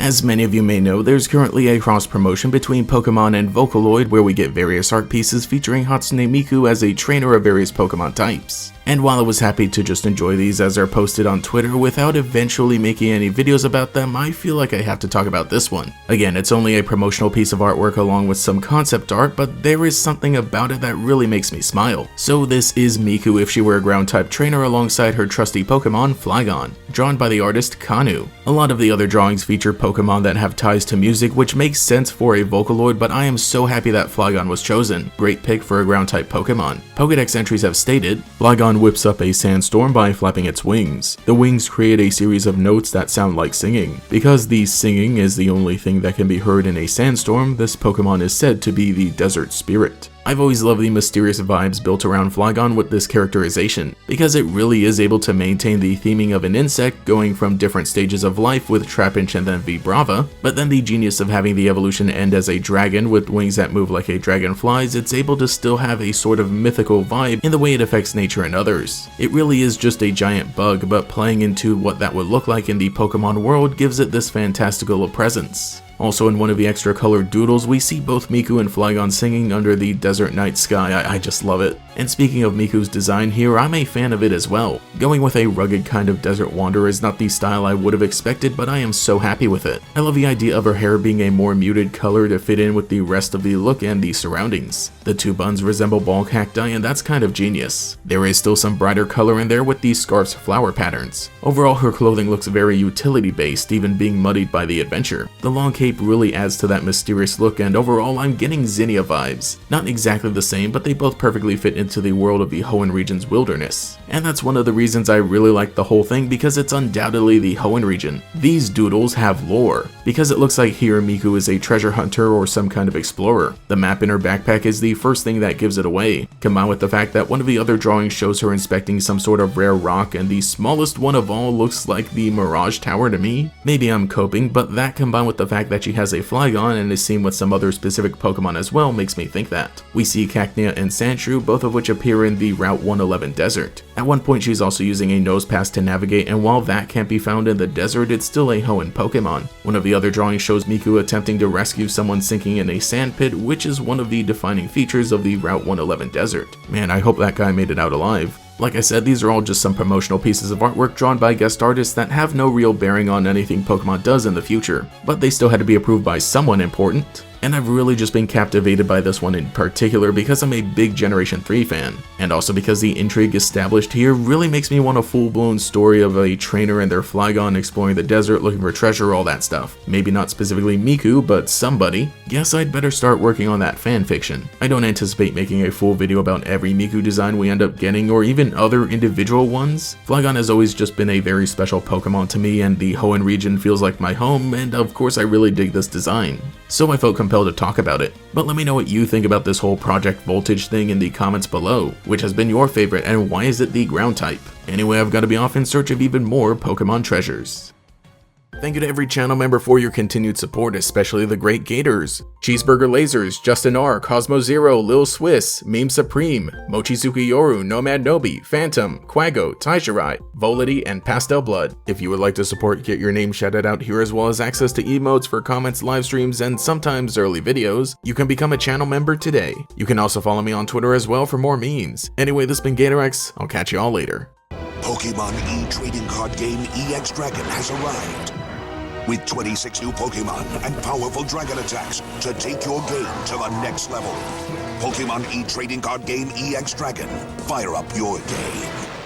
As many of you may know, there's currently a cross-promotion between Pokemon and Vocaloid where we get various art pieces featuring Hatsune Miku as a trainer of various Pokemon types. And while I was happy to just enjoy these as they're posted on Twitter without eventually making any videos about them, I feel like I have to talk about this one. Again, it's only a promotional piece of artwork along with some concept art, but there is something about it that really makes me smile. So this is Miku if she were a ground-type trainer alongside her trusty Pokemon, Flygon, drawn by the artist Kanu. A lot of the other drawings feature Pokemon that have ties to music, which makes sense for a Vocaloid, but I am so happy that Flygon was chosen. Great pick for a ground-type Pokemon. Pokédex entries have stated, Flygon whips up a sandstorm by flapping its wings. The wings create a series of notes that sound like singing. Because the singing is the only thing that can be heard in a sandstorm, this Pokemon is said to be the desert spirit. I've always loved the mysterious vibes built around Flygon with this characterization, because it really is able to maintain the theming of an insect going from different stages of life with Trapinch and then Vibrava, but then the genius of having the evolution end as a dragon with wings that move like a dragonfly's, it's able to still have a sort of mythical vibe in the way it affects nature and others. It really is just a giant bug, but playing into what that would look like in the Pokemon world gives it this fantastical presence. Also in one of the extra colored doodles, we see both Miku and Flygon singing under the desert night sky. I just love it. And speaking of Miku's design here, I'm a fan of it as well. Going with a rugged kind of desert wanderer is not the style I would have expected, but I am so happy with it. I love the idea of her hair being a more muted color to fit in with the rest of the look and the surroundings. The two buns resemble ball cacti, and that's kind of genius. There is still some brighter color in there with the scarf's flower patterns. Overall, her clothing looks very utility based, even being muddied by the adventure. The long cape really adds to that mysterious look, and overall I'm getting Zinnia vibes. Not exactly the same, but they both perfectly fit into the world of the Hoenn region's wilderness. And that's one of the reasons I really like the whole thing, because it's undoubtedly the Hoenn region. These doodles have lore, because it looks like here Miku is a treasure hunter or some kind of explorer. The map in her backpack is the first thing that gives it away, combined with the fact that one of the other drawings shows her inspecting some sort of rare rock, and the smallest one of all looks like the Mirage Tower to me. Maybe I'm coping, but that combined with the fact that she has a Flygon and is seen with some other specific Pokemon as well makes me think that. We see Cacnea and Sandshrew, both of which appear in the Route 111 desert. At one point she's also using a nose pass to navigate, and while that can't be found in the desert, it's still a Hoenn Pokemon. One of the other drawings shows Miku attempting to rescue someone sinking in a sand pit, which is one of the defining features of the Route 111 desert. Man, I hope that guy made it out alive. Like I said, these are all just some promotional pieces of artwork drawn by guest artists that have no real bearing on anything Pokemon does in the future, but they still had to be approved by someone important. And I've really just been captivated by this one in particular because I'm a big Generation 3 fan, and also because the intrigue established here really makes me want a full-blown story of a trainer and their Flygon exploring the desert looking for treasure, all that stuff. Maybe not specifically Miku, but somebody. Guess I'd better start working on that fanfiction. I don't anticipate making a full video about every Miku design we end up getting, or even other individual ones. Flygon has always just been a very special Pokemon to me, and the Hoenn region feels like my home, and of course I really dig this design. So I felt compelled to talk about it. But let me know what you think about this whole Project Voltage thing in the comments below. Which has been your favorite, and why is it the ground type? Anyway, I've got to be off in search of even more Pokemon treasures. Thank you to every channel member for your continued support, especially the great Gators, Cheeseburger Lasers, Justin R, Cosmo Zero, Lil Swiss, Meme Supreme, Mochizuki Yoru, Nomad Nobi, Phantom, Quago, Taishirai, Volity, and Pastel Blood. If you would like to support, get your name shouted out here as well as access to emotes for comments, live streams, and sometimes early videos, you can become a channel member today. You can also follow me on Twitter as well for more memes. Anyway, this has been GatorX, I'll catch you all later. Pokemon e-trading card game EX Dragon has arrived. With 26 new Pokemon and powerful dragon attacks to take your game to the next level. Pokemon e-trading card game EX Dragon. Fire up your game.